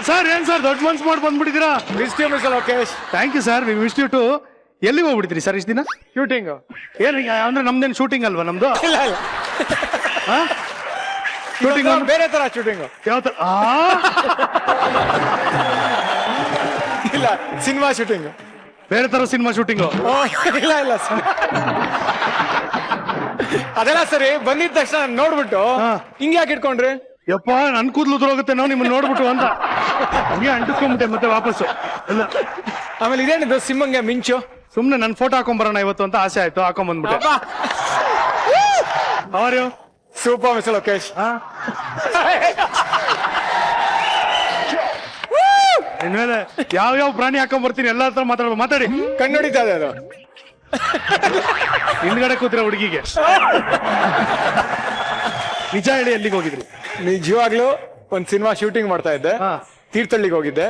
Sir ಏನ್ sir ದೊಡ್ಡ ಮನ್ಸು ಮಾಡಿ ಬಂದ್ಬಿಟ್ಟಿದ್ದೀರಾ? Lokesh. Thank you sir, we wish you too. ಎಲ್ಲಿಗೆ ಹೋಗ್ಬಿಡ್ತೀರಿ ಸರ್ ಇಷ್ಟು ದಿನ? ಶೂಟಿಂಗ್. ಏನು ಅಂದ್ರೆ ನಮ್ದೇನು ಶೂಟಿಂಗ್ ಅಲ್ವಾ ನಮ್ದು? ಇಲ್ಲ ಇಲ್ಲ, ಶೂಟಿಂಗ್ ಬೇರೆ ತರ ಶೂಟಿಂಗ್. ಯಾವ ತರ? ಇಲ್ಲ, ಸಿನಿಮಾ ಶೂಟಿಂಗ್. ಬೇರೆ ತರ ಸಿನಿಮಾ ಶೂಟಿಂಗು? ಇಲ್ಲ ಇಲ್ಲ, ಅದೆಲ್ಲ ಸರಿ. ಬಂದಿದ ತಕ್ಷಣ ನೋಡ್ಬಿಟ್ಟು ಹಿಂಗೆ ಯಾಕೆ ಇಟ್ಕೊಂಡ್ರಿ? ಯಪ್ಪ ನನ್ ಕೂದಲು ಉದುರೋಗುತ್ತೆ ನಾವು ನಿಮ್ಮನ್ನ ನೋಡ್ಬಿಟ್ಟು ಅಂತ ಹಂಗೆ ಅಂಟಿಸ್ಕೊಂಡ್ಬಿಟ್ಟೆ ಮತ್ತೆ ವಾಪಸ್ಸು. ಇಲ್ಲ ಆಮೇಲೆ ಇದೇನಿದು ಸಿಂಹಂಗೆ ಮಿಂಚು? ಸುಮ್ನೆ ನನ್ ಫೋಟೋ ಹಾಕೊಂಬರೋಣ ಇವತ್ತು ಅಂತ ಆಸೆ ಆಯ್ತು, ಹಾಕೊಂಬಂದ್ಬಿಟ್ಟೆ. ಅವರು ಸೂಪರ್ ಮಿಸ್ಟರ್ ಲೋಕೇಶ್. ಇನ್ಮೇಲೆ ಯಾವ ಪ್ರಾಣಿ ಹಾಕೊಂಡ್ಬರ್ತೀನಿ ಎಲ್ಲ ಹತ್ರ ಮಾತಾಡಿ. ಕಣ್ಣೊಡಿತಾ ಇದೆ ಅದು. ಹಿಂದ್ಗಡೆ ಕೂತಿರೋ ಹುಡುಗಿಗೆ ನಿಜ ಹೇಳಿ ಎಲ್ಲಿಗೆ ಹೋಗಿದ್ರಿ? ನಿಜವಾಗ್ಲೂ ಒಂದ್ ಸಿನಿಮಾ ಶೂಟಿಂಗ್ ಮಾಡ್ತಾ ಇದ್ದೆ, ತೀರ್ಥಹಳ್ಳಿಗೆ ಹೋಗಿದ್ದೆ.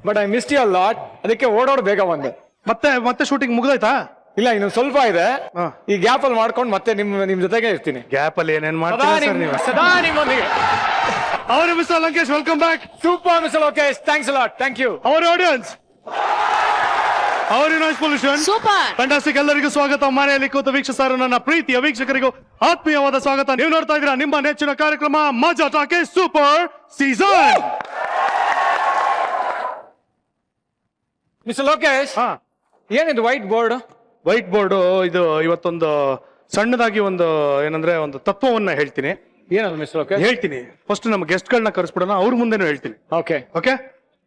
But I missed you lot. ಅದಕ್ಕೆ ಓಡೋಡ್ ಬೇಗ ಬಂದೆ. ಮತ್ತೆ ಶೂಟಿಂಗ್ ಮುಗ್ದೋಯ್ತಾ? ಇಲ್ಲ, ಇನ್ನು ಸ್ವಲ್ಪ ಇದೆ. ಈ ಗ್ಯಾಪ್ ಅಲ್ಲಿ ಮಾಡ್ಕೊಂಡು ಮತ್ತೆ ನಿಮ್ ಜೊತೆಗೆ ಇರ್ತೀನಿ. ಗ್ಯಾಪ್ ಅಲ್ಲಿ ಏನೇನ್ ಮಾಡ್ತೀರಾ ನೀವು? ಸದಾ ನಿಮ್ಮೊಂದಿಗೆ. ಅವರು mister Lankesh, welcome back. Super mister Lokesh, thanks a lot. Thank you. Our audience, our noise pollution fantastic. ಎಲ್ಲರಿಗೂ ಸ್ವಾಗತ. ಮನೆಯಲ್ಲಿ ಕೂತು ವೀಕ್ಷಿಸಲು ನನ್ನ ಪ್ರೀತಿಯ ವೀಕ್ಷಕರಿಗೂ ಆತ್ಮೀಯವಾದ ಸ್ವಾಗತ. ನೀವು ನೋಡ್ತಾ ಇದ್ದೀರಾ ನಿಮ್ಮ ನೆಚ್ಚಿನ ಕಾರ್ಯಕ್ರಮ ಮಜಾ talkies super season. Mister Lokesh, ಏನಿದು ವೈಟ್ ಬೋರ್ಡ್? ವೈಟ್ ಬೋರ್ಡ್ ಇದು ಇವತ್ತೊಂದು ಸಣ್ಣದಾಗಿ ಒಂದು ಏನಂದ್ರೆ ಒಂದು ತತ್ವವನ್ನ ಹೇಳ್ತೀನಿ. ಏನದು ಮಿಸ್ಟರ್ ಲೋಕೇಶ್? ಹೇಳ್ತೀನಿ. ಫಸ್ಟ್ ನಮ್ಮ ಗೆಸ್ಟ್ ಗಳನ್ನ ಕರೆಸ್ಬಿಡೋಣ, ಅವ್ರ ಮುಂದೆನೂ ಹೇಳ್ತೀನಿ. Okay okay.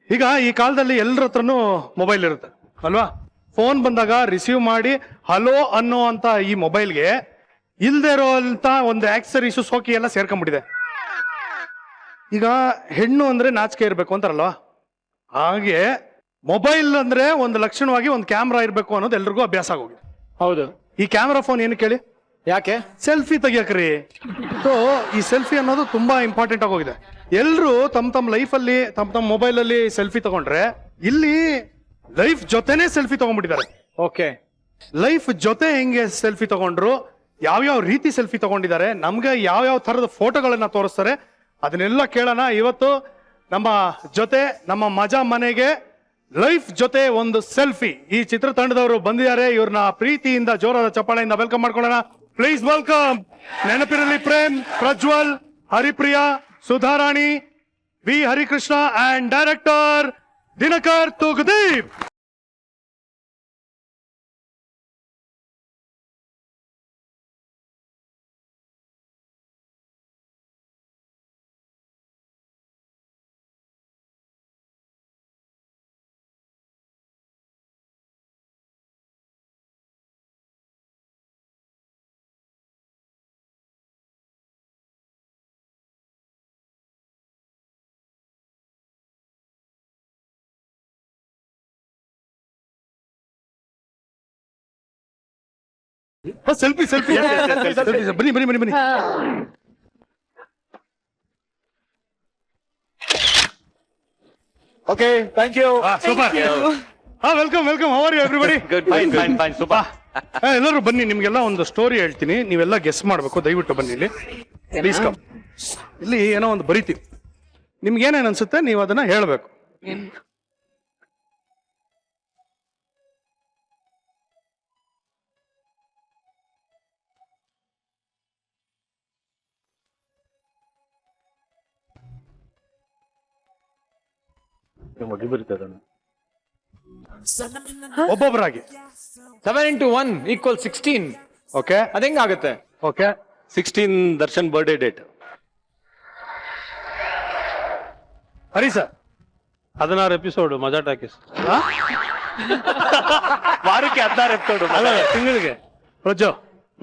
ಈಗ ಈ ಕಾಲದಲ್ಲಿ ಎಲ್ಲರ ಹತ್ರನೂ ಮೊಬೈಲ್ ಇರುತ್ತೆ ಅಲ್ವಾ? ಫೋನ್ ಬಂದಾಗ ರಿಸೀವ್ ಮಾಡಿ ಹಲೋ ಅನ್ನೋ ಅಂತ ಈ ಮೊಬೈಲ್ಗೆ ಇಲ್ದೇ ಇರೋ ಅಂತ ಒಂದು ಆಕ್ಸರೀಸು ಸೋಕಿ ಎಲ್ಲ ಸೇರ್ಕೊಂಡ್ಬಿಟ್ಟಿದೆ. ಈಗ ಹೆಣ್ಣು ಅಂದ್ರೆ ನಾಚಿಕೆ ಇರ್ಬೇಕು ಅಂತಾರಲ್ವಾ, ಹಾಗೆ ಮೊಬೈಲ್ ಅಂದ್ರೆ ಒಂದು ಲಕ್ಷಣವಾಗಿ ಒಂದು ಕ್ಯಾಮ್ರಾ ಇರ್ಬೇಕು ಅನ್ನೋದು ಎಲ್ರಿಗೂ ಅಭ್ಯಾಸ ಆಗೋಗಿದೆ. ಹೌದು. ಈ ಕ್ಯಾಮ್ರಾ ಫೋನ್ ಏನು ಕೇಳಿ? ಯಾಕೆ? ಸೆಲ್ಫಿ ತೆಗಿಯಕ್ರಿ. ಸೊ ಈ ಸೆಲ್ಫಿ ಅನ್ನೋದು ತುಂಬಾ ಇಂಪಾರ್ಟೆಂಟ್ ಆಗೋಗಿದೆ. ಎಲ್ರು ತಮ್ಮ ಲೈಫಲ್ಲಿ ತಮ್ಮ ಮೊಬೈಲ್ ಅಲ್ಲಿ ಸೆಲ್ಫಿ ತಗೊಂಡ್ರೆ ಇಲ್ಲಿ ಲೈಫ್ ಜೊತೆನೆ ಸೆಲ್ಫಿ ತಗೊಂಡ್ಬಿಟ್ಟಿದ್ದಾರೆ. ಓಕೆ. ಲೈಫ್ ಜೊತೆ ಹೆಂಗೆ ಸೆಲ್ಫಿ ತಗೊಂಡ್ರು, ಯಾವ್ಯಾವ ರೀತಿ ಸೆಲ್ಫಿ ತಗೊಂಡಿದ್ದಾರೆ, ನಮ್ಗೆ ಯಾವ್ಯಾವ ತರದ ಫೋಟೋಗಳನ್ನ ತೋರಿಸ್ತಾರೆ, ಅದನ್ನೆಲ್ಲ ಕೇಳೋಣ. ಇವತ್ತು ನಮ್ಮ ಜೊತೆ ನಮ್ಮ ಮಜಾ ಮನೆಗೆ ಲೈಫ್ ಜೊತೆ ಒಂದು ಸೆಲ್ಫಿ ಈ ಚಿತ್ರತಂಡದವರು ಬಂದಿದ್ದಾರೆ. ಇವ್ರನ್ನ ಪ್ರೀತಿಯಿಂದ ಜೋರಾದ ಚಪ್ಪಾಳೆಯಿಂದ ವೆಲ್ಕಮ್ ಮಾಡ್ಕೊಳ್ಳೋಣ. Please welcome. ನೆನಪಿರಲಿ Prem, Prajwal, Haripriya, Sudharani, V Harikrishna and director Dinakar Thoogudeep. Selfie selfie ಬನ್ನಿ ಬನ್ನಿ ಬನ್ನಿ ಬನ್ನಿ. Okay, thank you. Super. Welcome welcome. How are you everybody? Good, fine fine fine, super. ಎಲ್ಲರೂ ಬನ್ನಿ, ನಿಮ್ಗೆಲ್ಲ ಒಂದು ಸ್ಟೋರಿ ಹೇಳ್ತೀನಿ, ನೀವೆಲ್ಲ ಗೆಸ್ ಮಾಡ್ಬೇಕು. ದಯವಿಟ್ಟು ಬನ್ನಿ ಇಲ್ಲಿ, ಪ್ಲೀಸ್ ಕಮ್. ಇಲ್ಲಿ ಏನೋ ಒಂದು ಬರಿತೀವಿ, ನಿಮ್ಗೆ ಏನೇನು ಅನ್ಸುತ್ತೆ ನೀವು ಅದನ್ನ ಹೇಳ್ಬೇಕು. ಒಬ್ಬೊಬ್ಬರಾಗಿ. 7 into 1 = 16. ಓಕೆ, ಅದೇಂಗಾಗುತ್ತೆ? Okay. 16 Darshan birthday date. Hari sir, 16 episode Majaa Talkies. ವಾರಕ್ಕೆ 16 ಎಪಿಸೋಡ್, ತಿಂಗಳಿಗೆ. ಪ್ರಜ್ಜೋ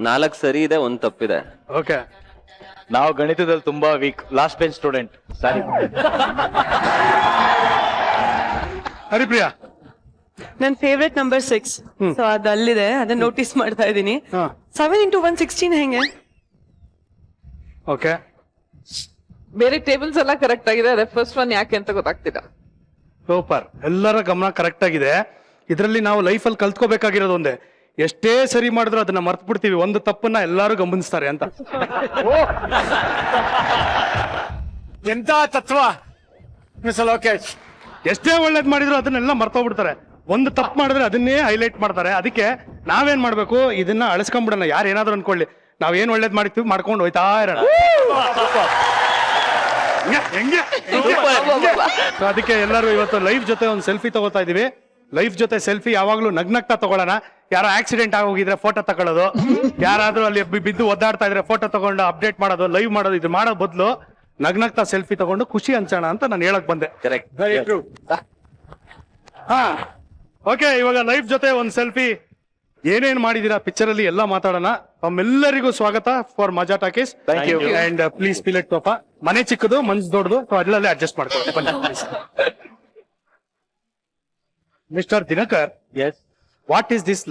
4 ಸರಿ ಇದೆ, 1 ತಪ್ಪಿದೆ. ಓಕೆ. ನಾವು ಗಣಿತದಲ್ಲಿ ತುಂಬಾ ವೀಕ್, ಲಾಸ್ಟ್ ಬೆಂಚ್ ಸ್ಟೂಡೆಂಟ್. ಸಾರಿ. ಹರಿಪ್ರಿಯಾ, ನನ್ ಫೇವ್ರೆಟ್ ನಂಬರ್ 6. ಸೊ ಅದು ಅಲ್ಲಿದೆ, ಅದನ್ನ ನೋಟಿಸ್ ಮಾಡ್ತಾ ಇದ್ದೀನಿ. 7 into 1 16 ಹೆಂಗೆ? ಓಕೆ. ಬೇರೆ ಟೇಬಲ್ಸ್ ಎಲ್ಲ ಕರೆಕ್ಟ್ ಆಗಿದೆ, ಅದೇ ಫಸ್ಟ್ ಒನ್ ಯಾಕೆ ಅಂತ ಗೊತ್ತಾಗ್ತಿಲ್ಲ. ಸೂಪರ್. ಎಲ್ಲರ ಗಮನ ಕರೆಕ್ಟ್ ಆಗಿದೆ. ಇದರಲ್ಲಿ ನಾವು ಲೈಫಲ್ಲಿ ಕಲ್ತ್ಕೋಬೇಕಾಗಿರೋದು ಒಂದೇ, ಎಷ್ಟೇ ಸರಿ ಮಾಡಿದ್ರು ಅದನ್ನ ಮರ್ತು ಬಿಡ್ತೀವಿ, ಒಂದು ತಪ್ಪನ್ನ ಎಲ್ಲಾರು ಗಮನಿಸ್ತಾರೆ ಅಂತ. ಎಂತ ತತ್ವ. ಮಿಸ್ ಲೋಕೇಶ್. ಎಷ್ಟೇ ಒಳ್ಳೇದ್ ಮಾಡಿದ್ರು ಅದನ್ನೆಲ್ಲ ಮರ್ತೋಗ್ಬಿಡ್ತಾರೆ. ಒಂದು ತಪ್ಪು ಮಾಡಿದ್ರೆ ಅದನ್ನೇ ಹೈಲೈಟ್ ಮಾಡ್ತಾರೆ. ಅದಕ್ಕೆ ನಾವೇನ್ ಮಾಡ್ಬೇಕು, ಇದನ್ನ ಅಳಿಸ್ಕೊಂಡ್ಬಿಡೋಣ. ಯಾರು ಏನಾದ್ರು ಅನ್ಕೊಳ್ಳಿ, ನಾವ್ ಏನ್ ಒಳ್ಳೇದ್ ಮಾಡಿರ್ತೀವಿ ಮಾಡ್ಕೊಂಡು ಹೋಯ್ತಾ ಇರೋಣ. ಹೆಂಗೆ So ಅದಕ್ಕೆ ಎಲ್ಲರೂ ಇವತ್ತು ಲೈಫ್ ಜೊತೆ ಒಂದು ಸೆಲ್ಫಿ ತಗೋತಾ ಇದೀವಿ. ಲೈಫ್ ಜೊತೆ ಸೆಲ್ಫಿ ಯಾವಾಗ್ಲೂ ನಗ್ನಗ್ತಾ ತಗೊಳ್ಳೋಣ. ಯಾರೋ ಆಕ್ಸಿಡೆಂಟ್ ಆಗೋಗಿದ್ರೆ ಫೋಟೋ ತಗೊಳ್ಳೋದು, ಯಾರಾದ್ರೂ ಅಲ್ಲಿ ಬಿದ್ದು ಒದ್ದಾಡ್ತಾ ಇದ್ರೆ ಫೋಟೋ ತಗೊಂಡು ಅಪ್ಡೇಟ್ ಮಾಡೋದು, ಲೈವ್ ಮಾಡೋದು, ಇದು ಮಾಡೋ ಬದಲು ನಗ್ನಗ್ತಾ ಸೆಲ್ಫಿ ತಗೊಂಡು ಖುಷಿ ಹಂಚೋಣ ಅಂತ ನಾನು ಹೇಳಕ್ ಬಂದೆ. ಕರೆಕ್ಟ್. Very true. ಹಾ ಓಕೆ, ಇವಾಗ ಲೈಫ್ ಜೊತೆ ಒಂದು ಸೆಲ್ಫಿ ಏನೇನ್ ಮಾಡಿದೀರಾ ಪಿಕ್ಚರ್ ಅಲ್ಲಿ ಎಲ್ಲ ಮಾತಾಡೋಣ. ತಮ್ಮೆಲ್ಲರಿಗೂ ಸ್ವಾಗತ for Majaa talkies. Thank you. And please feel it ಪಾಪ. ಮನೆ ಚಿಕ್ಕದು ಮನ್ಸು ದೊಡ್ಡದು, ಅಲ್ಲೇ ಅಡ್ಜಸ್ಟ್ ಮಾಡ್ಕೊಳ್ಳಿ. Mister Dinakar, yes. What is this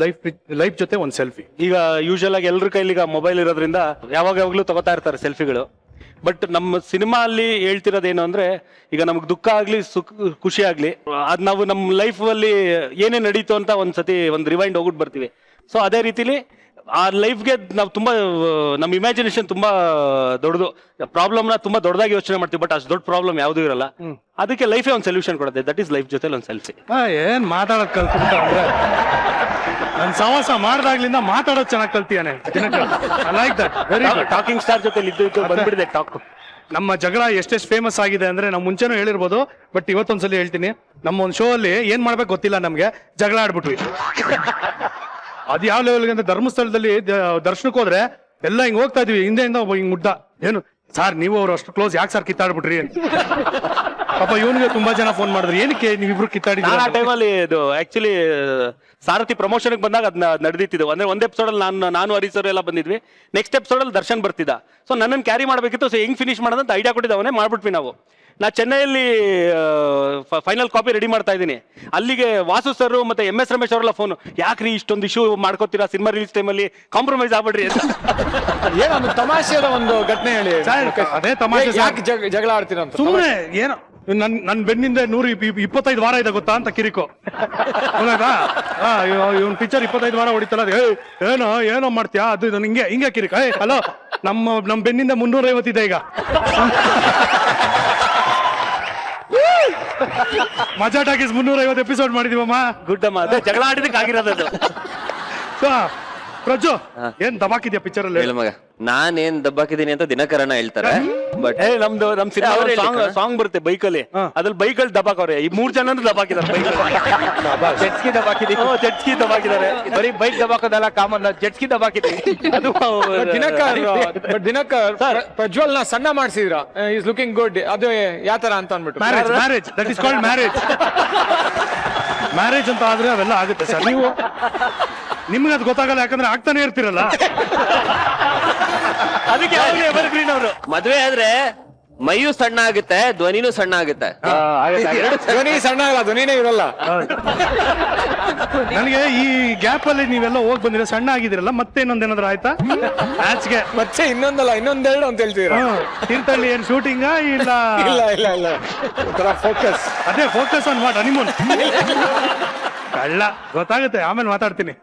life ಜೊತೆ ಒಂದು ಸೆಲ್ಫಿ? ಈಗ ಯೂಶಲ್ ಆಗಿ ಎಲ್ರ ಕೈಲಿ ಈಗ ಮೊಬೈಲ್ ಇರೋದ್ರಿಂದ ಯಾವಾಗಲೂ ತಗೋತಾ ಇರ್ತಾರೆ ಸೆಲ್ಫಿಗಳು. ಬಟ್ ನಮ್ಮ ಸಿನಿಮಾ ಅಲ್ಲಿ ಹೇಳ್ತಿರೋದೇನು ಅಂದ್ರೆ, ಈಗ ನಮ್ಗೆ ದುಃಖ ಆಗ್ಲಿ ಖುಷಿ ಆಗ್ಲಿ, ಅದ್ ನಾವು ನಮ್ಮ ಲೈಫ್ ಅಲ್ಲಿ ಏನೇ ನಡೀತು ಅಂತ ಒಂದ್ಸತಿ ಒಂದು ರಿವೈಂಡ್ ಹೋಗ್ಬಿಟ್ಟು ಬರ್ತೀವಿ. ಸೊ ಅದೇ ರೀತಿಲಿ ಆ ಲೈಫ್ಗೆ ನಾವು ತುಂಬಾ ನಮ್ಮ ಇಮ್ಯಾಜಿನೇಷನ್ ತುಂಬಾ ದೊಡ್ಡದು, ಪ್ರಾಬ್ಲಮ್ನ ತುಂಬಾ ದೊಡ್ಡದಾಗಿ ಯೋಚನೆ ಮಾಡ್ತೀವಿ. ಬಟ್ ಅಷ್ಟು ದೊಡ್ಡ ಪ್ರಾಬ್ಲಮ್ ಯಾವುದೂ ಇರಲ್ಲ. ಅದಕ್ಕೆ ಲೈಫೇ ಒಂದು ಸೊಲ್ಯೂಷನ್ ಕೊಡುತ್ತೆ. ದಟ್ ಈಸ್ ಲೈಫ್ ಜೊತೆ ಒಂದು ಸೆಲ್ಫಿ. ಏನ್ ಮಾತಾಡೋದ್ ಕಲ್ತ್ಬಿಟ್ಟ ಅಂದ್ರೆ, ನನ್ ಸವಾಸ ಮಾಡ್ದಾಗ್ಲಿಂದ ಮಾತಾಡೋದ್ ಚೆನ್ನಾಗಿ ಕಲ್ತಿಯಾನೆ Dinakar. I like that. Very good. Talking star ಜೊತೆ ಇದ್ದು ಬಂದ್ಬಿಡಿದೆ ಟಾಕ್. ನಮ್ಮ ಜಗಳ ಎಷ್ಟೆಷ್ಟು ಫೇಮಸ್ ಆಗಿದೆ ಅಂದ್ರೆ, ನಾವು ಮುಂಚೆನೂ ಹೇಳಿರ್ಬೋದು, ಬಟ್ ಇವತ್ತೊಂದ್ಸಲಿ ಹೇಳ್ತೀನಿ. ನಮ್ಮ ಒಂದು ಶೋ ಅಲ್ಲಿ ಏನ್ ಮಾಡ್ಬೇಕು ಗೊತ್ತಿಲ್ಲ ನಮ್ಗೆ, ಜಗಳ ಆಡ್ಬಿಟ್ವಿ. ಅದು ಯಾವ ಲೆವೆಲ್ಗೆ ಅಂದ್ರೆ, ಧರ್ಮಸ್ಥಳದಲ್ಲಿ ದರ್ಶನಕ್ಕೆ ಹೋದ್ರೆ ಎಲ್ಲ ಹಿಂಗ್ ಹೋಗ್ತಾ ಇದೀವಿ, ಹಿಂದೆಯಿಂದ ಒಬ್ಬ ಹಿಂಗ್ ಮುಡ್ಡ, ಏನು ಸಾರ್ ನೀವು ಅವ್ರು ಅಷ್ಟು ಕ್ಲೋಸ್ ಯಾಕೆ ಸರ್ ಕಿತ್ತಾಡ್ಬಿಟ್ರಿ ಅಂತ. ಪಾಪ ಇವನಿಗೆ ತುಂಬಾ ಜನ ಫೋನ್ ಮಾಡಿದ್ರು, ಏನಕ್ಕೆ ನೀವಿಬ್ರು ಕಿತ್ತಾಡಿದ್ರಿ? ನಾನು ಆ ಟೈಮಲ್ಲಿ ಇದು ಆಕ್ಚುಲಿ ಸಾರಥಿ ಪ್ರಮೋಷನ್ ಬಂದಾಗ ಅದನ್ನ ನಡೆದಿತ್ತು. ಅಂದ್ರೆ ಒಂದ್ ಎಪಿಸೋಡ್ ಅಲ್ಲಿ ನಾನು ಹರೀಸರ್ ಎಲ್ಲ ಬಂದಿದ್ವಿ. ನೆಕ್ಸ್ಟ್ ಎಪಿಸೋಡ್ ಅಲ್ಲಿ ದರ್ಶನ್ ಬರ್ತಿದ್ದ. ಸೊ ನನ್ನನ್ನು ಕ್ಯಾರಿ ಮಾಡ್ಬೇಕಿತ್ತು. ಸೊ ಹೆಂಗ್ ಫಿನಿಶ್ ಮಾಡೋದಂತ ಐಡಿಯಾ ಕೊಟ್ಟಿದ್ದ ಅವನೇ, ಮಾಡ್ಬಿಟ್ವಿ ನಾವು. ನಾ ಚೆನ್ನೈಯಲ್ಲಿ ಫೈನಲ್ ಕಾಪಿ ರೆಡಿ ಮಾಡ್ತಾ ಇದ್ದೀನಿ. ಅಲ್ಲಿಗೆ ವಾಸು ಸರ್ ಮತ್ತೆ MS ರಮೇಶ್ ಅವರೆಲ್ಲ ಫೋನ್, ಯಾಕ್ರಿ ಇಷ್ಟೊಂದು ಇಶ್ಯೂ ಮಾಡ್ಕೋತೀರಾ ಸಿನಿಮಾ ರಿಲೀಸ್ ಟೈಮಲ್ಲಿ, ಕಾಂಪ್ರಮೈಸ್ ಆಗ್ಬಿಡ್ರಿ ಅಂತ. ಏನೊಂದು ತಮಾಷೆದ ಒಂದು ಘಟನೆ ಹೇಳಿ. ಅದೇ ತಮಾಷೆ. ಯಾಕೆ ಜಗಳ ಆಡ್ತೀರ ಅಂತ? ಸುಮ್ಮನೆ ಏನೋ ನನ್ ಬೆನ್ನಿಂದ 125 ವಾರ ಇದೆ ಗೊತ್ತಾ ಅಂತ ಕಿರಿಕೋ. ಇವನ್ ಪಿಕ್ಚರ್ 25 ವಾರ ಹೊಡಿತಲ್ಲ, ಏನೋ ಮಾಡ್ತೀಯಾ ಅದು ಇದು ಹಿಂಗೆ ಕಿರಿಕ. ಹಲೋ, ನಮ್ ಬೆನ್ನಿಂದ 350 ಇದೆ ಈಗ. ಮಜಾ ಟಾಕೀಸ್ 350 ಎಪಿಸೋಡ್ ಮಾಡಿದೀವಮ್ಮ. ಗುಡ್ ಅಮ್ಮ, ಅದೇ ಜಗಳ ಆಡಿದಕ್ಕೆ ಆಗಿರೋದು. ಪ್ರಜ್ಜು, ಏನ್ ದಬಾಕಿದ್ಯಾ ಪಿಕ್ಚರ್ ಅಲ್ಲಿ? ಹೇಳು ಮಗ, ನಾನೇನ್ ದಬ್ಬಾಕಿದ್ದೀನಿ ಅಂತ ದಿನಕರಣ ಹೇಳ್ತಾರೆ. ಬಟ್ ನಮ್ ಸಿನಿಮಾ ಸಾಂಗ್ ಬರುತ್ತೆ ಬೈಕಲ್ಲಿ, ಅದ್ರಲ್ಲಿ ಬೈಕಲ್ಲಿ ದಬಾಕವ್ರೆ. ಈ 3 ಜನ ದಬಾಕಿದ್ದಾರೆ ಬೈಕಲ್ಲಿ. ಜೆಟ್ಸ್ಕಿ ದಬಾಕಿದೀವಿ. ಜೆಟ್ಸ್ಕಿ ದಬಾಕಿದ್ದಾರೆ. ಬರೀ ಬೈಕ್ ದಬಾಕೋದಲ್ಲ ಕಾಮನ್, ಜೆಟ್ಸ್ಕಿ ದಬಾಕಿದೀವಿ. ಅದು ದಿನಕರ್ ಪ್ರಜ್ವಲ್ ನ ಸಣ್ಣ ಮಾಡಿಸಿದ್ರ, ಈಸ್ ಲುಕಿಂಗ್ ಗುಡ್, ಅದು ಯಾವ ತರ ಅಂತ ಅನ್ಬಿಟ್ಟು. Marriage that is called marriage ಅಂತ ಆದ್ರೆ ಅವೆಲ್ಲ ಆಗುತ್ತೆ ಸರ್. ನಿಮ್ಗೆ ಅದು ಗೊತ್ತಾಗಲ್ಲ, ಯಾಕಂದ್ರೆ ಆಗ್ತಾನೆ ಇರ್ತಿರಲ್ಲ. ಅದಕ್ಕೆ ಎವರ್ಗ್ರೀನ್ ಅವರು. ಮದ್ವೆ ಆದ್ರೆ ಮೈಯೂ ಸಣ್ಣ ಆಗುತ್ತೆ, ಧ್ವನಿನೂ ಸಣ್ಣ ಆಗುತ್ತೆ. ಧ್ವನಿ ಸಣ್ಣ ಆಗಲ್ಲ, ಧ್ವನಿನೇ ಇರಲ್ಲ. ನನಗೆ ಈ ಗ್ಯಾಪ್ ಅಲ್ಲಿ ನೀವೆಲ್ಲ ಹೋಗ್ ಬಂದಿರ, ಸಣ್ಣ ಆಗಿದಿರಲ್ಲ, ಮತ್ತೆ ಇನ್ನೊಂದೇನಾದ್ರು ಆಯ್ತಾ ಮ್ಯಾಚ್ಗೆ? ಮತ್ತೆ ಇನ್ನೊಂದಲ್ಲ ಇನ್ನೊಂದೆರಡು ಅಂತ ಹೇಳ್ತೀರಾ? ತೀರ್ಥಹಳ್ಳಿ ಏನ್ ಶೂಟಿಂಗ ಇಲ್ಲ? ಇಲ್ಲ ಫೋಕಸ್. ಅದೇ ಫೋಕಸ್ ಆನ್ ವಾಟ್, ಹನಿಮೂನ್. ಕಳ್ಳ ಗೊತ್ತಾಗುತ್ತೆ, ಆಮೇಲೆ ಮಾತಾಡ್ತೀನಿ.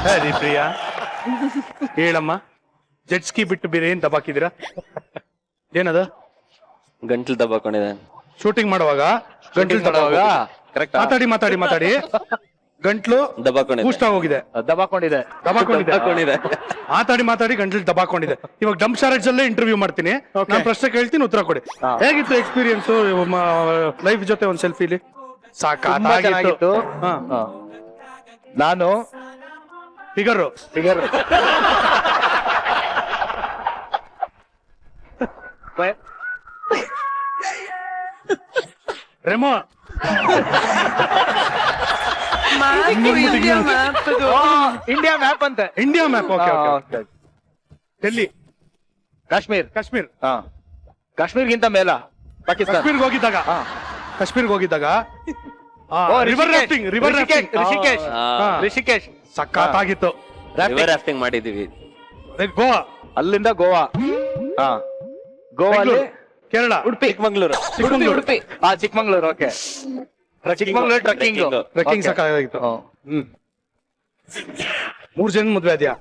ಸರಿ ಪ್ರಿಯಾ, ಹೇಳಮ್ಮ, ಜೆಟ್ಸ್ಕಿ ಬಿಟ್ಟು ಬೇರೆ ಏನ್ ದಬಾಕಿದ್ದೀರಾ? ಏನದ? ಗಂಟ್ಲು ದಬ್ಬಾಕೊಂಡಿದೆ. ಶೂಟಿಂಗ್ ಮಾಡುವಾಗ ಗಂಟ್ಲು ದಬಾವಾಗ ಕರೆಕ್ಟ್. ಮಾತಾಡಿ ಗಂಟ್ಲು ದಬ್ಬಾಕೊಂಡಿದೆ. ಪೂಷ್ಟ ಹೋಗಿದೆ, ದಬಾಕೊಂಡಿದೆ. ಮಾತಾಡಿ ಗಂಟ್ಲು ದಬಾಕೊಂಡಿದೆ. ಇವಾಗ ಡಂಪ್ ಶಾರೇಜ್ ಅಲ್ಲೇ ಇಂಟರ್ವ್ಯೂ ಮಾಡ್ತೀನಿ. ನಾನು ಪ್ರಶ್ನೆ ಕೇಳ್ತೀನಿ, ಉತ್ತರ ಕೊಡಿ. ಹೇಗಿತ್ತು ಎಕ್ಸ್ಪೀರಿಯನ್ಸ್ ಲೈಫ್ ಜೊತೆ ಒಂದ್ ಸೆಲ್ಫಿಲಿ? ಸಾಕಾಗಿತ್ತು. ನಾನು ಫಿಗರ್ ರೆಮೋ ಇಂಡಿಯಾ ಮ್ಯಾಪ್ ಅಂತ. India map. Okay. Delhi, Kashmir. ಕಾಶ್ಮೀರ್ಗಿಂತ ಮೇಲ ಪಾಕಿಸ್ತಾನ. ಕಾಶ್ಮೀರ್ಗೆ ಹೋಗಿದ್ದಾಗ ರಿವರ್ ರಿಷಿಕೇಶ್ ಸಖತ್ತಾಗಿತ್ತು. ರಿವರ್ ರಾಫ್ಟಿಂಗ್ ಮಾಡಿದೀವಿ. ಗೋವಾ, ಅಲ್ಲಿಂದ ಗೋವಾ. ಗೋವಾ, ಕೇರಳ, ಉಡುಪಿ, ಚಿಕ್ಕಮಂಗ್ಳೂರು. ಚಿಕ್ಕಮಂಗ್ಳೂರು. ಓಕೆ, ಚಿಕ್ಕಮಂಗ್ಳೂರು ಟ್ರೆಕ್ಕಿಂಗ್ ಸಾಕಾಗಿತ್ತು. 3 ಜನ ಮದ್ವೆ ಆದ್ಯಾ?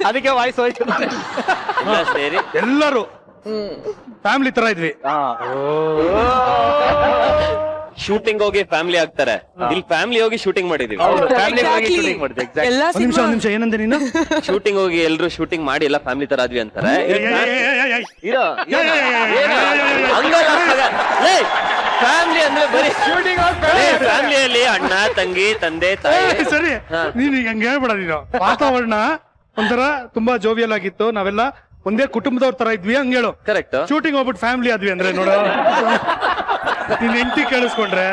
ಅದಕ್ಕೆ ವಾಯ್ಸ್ ಹೋಯ್ತು. ಎಲ್ಲ ಸೇರಿ ಎಲ್ಲರೂ ಫ್ಯಾಮಿಲಿ ತರ ಇದ್ವಿ. ಶೂಟಿಂಗ್ ಹೋಗಿ ಫ್ಯಾಮಿಲಿ ಆಗ್ತಾರೆ, ಇಲ್ಲಿ ಫ್ಯಾಮಿಲಿ ಹೋಗಿ ಶೂಟಿಂಗ್ ಮಾಡಿದೀವಿ. ಫ್ಯಾಮಿಲಿ ಹೋಗಿ Exactly. ಶೂಟಿಂಗ್ ಮಾಡಿದೆ. ಎಕ್ಸಾಕ್ಟ್. ಎಲ್ಲಾ ಒಂದ್ ನಿಮಿಷ ಏನಂದೆ ನೀನು? ಶೂಟಿಂಗ್ ಹೋಗಿ ಎಲ್ರು ಶೂಟಿಂಗ್ ಮಾಡಿ ಎಲ್ಲ ಫ್ಯಾಮಿಲಿ ತರ ಆದ್ವಿ ಅಂತಾರೆ. ಫ್ಯಾಮಿಲಿ ಅಂದ್ರೆ ಬರೀ ಫ್ಯಾಮಿಲಿಯಲ್ಲಿ ಅಣ್ಣ ತಂಗಿ ತಂದೆ ತಾಯಿ. ಸರಿ, ನೀನ್ ಈಗ ಹಂಗೆ ಹೇಳ್ಬೇಡ ನೀನು. ವಾತಾವರಣ ಒಂಥರ ತುಂಬಾ ಜೋವಿಯಲ್ ಆಗಿತ್ತು, ನಾವೆಲ್ಲ ಒಂದೇ ಕುಟುಂಬದವ್ರ ತರ ಇದ್ವಿ, ಹಂಗೇಳು. ಕರೆಕ್ಟ್. ಶೂಟಿಂಗ್ ಹೋಗ್ಬಿಟ್ಟು ಫ್ಯಾಮಿಲಿ ಆದ್ವಿ ಅಂದ್ರೆ ನೋಡು, ನಿನ್ ಹೆಂಡತಿ ಕೇಳಿಸ್ಕೊಂಡ್ರೆ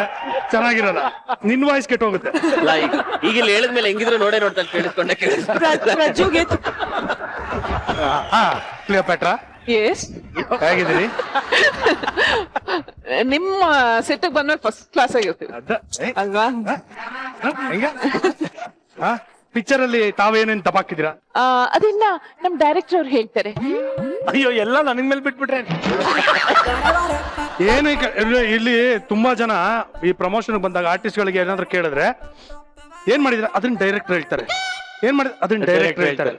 ಚೆನ್ನಾಗಿರಲ್ಲ, ನಿನ್ ವಾಯ್ಸ್ ಕೆಟ್ಟ ಹೋಗುತ್ತೆ. ಈಗ ಇಲ್ಲಿ ಹೇಳಿದ್ಮೇಲೆ ಹೆಂಗಿದ್ರು ನೋಡೇ ನೋಡ್ತಾ ಕೇಳಿಸ್ಕೊಂಡೆ ಪ್ರಜುಗೆ ಕ್ಲಿಯೋಪ್ಯಾಟ್ರಾ ಎಸ್, ಹೇಗಿದ್ದೀರಿ? ನಿಮ್ಮ ಸೆಟ್ ಬಂದ್ಮೇಲೆ ಫಸ್ಟ್ ಕ್ಲಾಸ್ ಆಗಿರ್ತೀವಿ ಅಲ್ವಾ? ಪಿಕ್ಚರ್ ಅಲ್ಲಿ ತಾವೇನೇನ್ ತಪಾಕಿದ್ದೀರಾ? ಅದನ್ನ ನಮ್ ಡೈರೆಕ್ಟರ್ ಅವ್ರು ಹೇಳ್ತಾರೆ. ಅಯ್ಯೋ, ಎಲ್ಲ ನನಗ್ ಮೇಲೆ ಬಿಟ್ಬಿಟ್ರೆ. ಏನು ಇಲ್ಲಿ ತುಂಬಾ ಜನ ಈ ಪ್ರಮೋಷನ್ ಬಂದಾಗ ಆರ್ಟಿಸ್ಟ್ ಗಳಿಗೆ ಏನಾದ್ರು ಕೇಳಿದ್ರೆ ಏನ್ ಮಾಡಿದ್ರೆ ಅದನ್ನ ಡೈರೆಕ್ಟರ್ ಹೇಳ್ತಾರೆ, ಏನ್ ಮಾಡಿದ್ರೆ ಅದನ್ನ ಡೈರೆಕ್ಟರ್ ಹೇಳ್ತಾರೆ.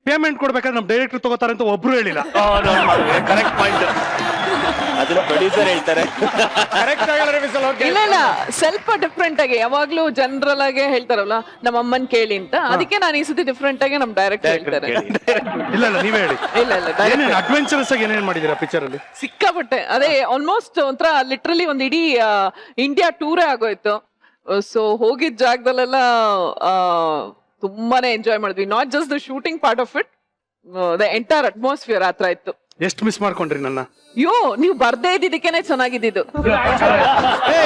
ಪೇಮೆಂಟ್ ಕೊಡ್ಬೇಕಾದ್ರೆ ನಮ್ ಡೈರೆಕ್ಟರ್ ತಗೋತಾರೆ ಅಂತ ಒಬ್ರು ಹೇಳಿಲ್ಲ. Correct point. ಅದನ್ನ ಪ್ರೊಡ್ಯೂಸರ್ ಹೇಳ್ತಾರೆ. ಇಲ್ಲ ಇಲ್ಲ, ಸ್ವಲ್ಪ ಡಿಫ್ರೆಂಟ್ ಆಗಿ ಯಾವಾಗ್ಲೂ ಜನರಲ್ ಆಗಿ ಹೇಳ್ತಾರಲ್ಲ ನಮ್ಮ ಅಮ್ಮನ್ ಕೇಳಿ ಅಂತ, ಅದಕ್ಕೆ ನಾನು ಈ ಸತಿ ಡಿಫ್ರೆಂಟ್ ಆಗಿ ನಮ್ ಡೈರೆಕ್ಟರ್ ಹೇಳ್ತಾರೆ. ಇಲ್ಲ ಇಲ್ಲ, ನೀವೇ ಹೇಳಿ. ಇಲ್ಲ ಇಲ್ಲ, ಏನೇನ್ ಅಡ್ವೆಂಚರಸ್ ಆಗಿ ಏನೇನ್ ಮಾಡಿದೀರಾ ಪಿಕ್ಚರ್ ಅಲ್ಲಿ? ಸಿಕ್ಕಾಪಟ್ಟೆ. ಅದೇ ಆಲ್ಮೋಸ್ಟ್ ಒಂಥರ ಲಿಟ್ರಲಿ ಒಂದ್ ಇಡೀ ಇಂಡಿಯಾ ಟೂರೇ ಆಗೋಯ್ತು. ಸೊ ಹೋಗಿದ್ ಜಾಗದಲ್ಲೆಲ್ಲ ತುಂಬಾನೇ ಎಂಜಾಯ್ ಮಾಡಿದ್ವಿ. Not just the shooting part of it, the entire atmosphere ಆತರ ಇತ್ತು. ಎಷ್ಟು ಮಿಸ್ ಮಾಡ್ಕೊಂಡ್ರಿ ನನ್ನ? ಅಯ್ಯೋ, ನೀವು ಬರ್ದೇ ಇದ್ದಿದ್ದಕ್ಕೇನೆ ಚೆನ್ನಾಗಿದ್ದು.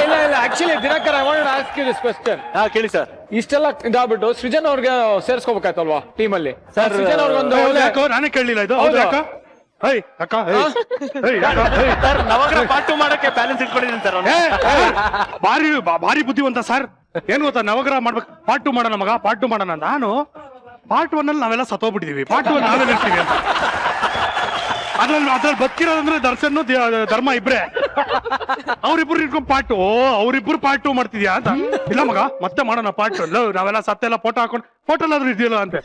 ಇಲ್ಲ ಇಲ್ಲ, actually Dinakar, I want to ask you this question. ಕೇಳಿ ಸರ್. ಇಷ್ಟೆಲ್ಲ ಇದಾಗ್ಬಿಟ್ಟು ಸೃಜನ್ ಅವ್ರಿಗೆ ಸೇರ್ಸ್ಕೋಬೇಕಾಯ್ತಲ್ವಾ ಟೀಮ್ ಅಲ್ಲಿ? ಸೃಜನ್ ಅವ್ರಿಗೊಂದು ಯಾಕೋ ನಾನೇ ಕೇಳಲಿಲ್ಲ ಇದು. ಹೌದಾ ಅಕ್ಕ? ಹೈ ಅಕ್ಕ, ಸರ್, ನವಗ್ರಹ ಪಾರ್ಟ್ 2 ಮಾಡಕ್ಕೆ ಬ್ಯಾಲೆನ್ಸ್ ಇಟ್ಕೊಂಡಿದ್ದೀನಿ ಸರ್ ಅವ್ನು. ಭಾರಿ ಬುದ್ಧಿವಂತ ಸರ್. ಏನ್ ಗೊತ್ತಾ, ನವಗ್ರಹ ಮಾಡ್ಬೇಕು, ಪಾರ್ಟ್ 2 ಮಾಡೋಣ ಮಗ, ಪಾರ್ಟ್ 2 ಮಾಡೋಣ. ನಾನು ಪಾರ್ಟ್ 1 ಅಲ್ಲಿ ನಾವೆಲ್ಲ ಸತ್ತೋಗ್ಬಿಟ್ಟಿದೀವಿ, ಪಾರ್ಟ್ 2 ನಾವೇ ಇರ್ತೀವಿ ಅಂತ. ಅದ್ರಲ್ಲಿ ಬದುಕಿರೋದಂದ್ರೆ ದರ್ಶನ್ ಧರ್ಮ ಇಬ್ರೆ, ಅವ್ರಿಬ್ರು ಇಟ್ಕೊಂಡ್ ಅವ್ರಿಬ್ರು ಪಾರ್ಟ್ 2 ಮಾಡ್ತಿದ್ಯಾ ಅಂತ. ಇಲ್ಲ ಮಗ, ಮತ್ತೆ ಮಾಡೋಣ ಪಾರ್ಟ್ 2. ನಾವೆಲ್ಲ ಸತ್ತೆಲ್ಲ ಫೋಟೋ ಹಾಕೊಂಡು ಫೋಟೋ ಎಲ್ಲಾದ್ರೂ ಇದೆಯಲ್ಲ ಅಂತ.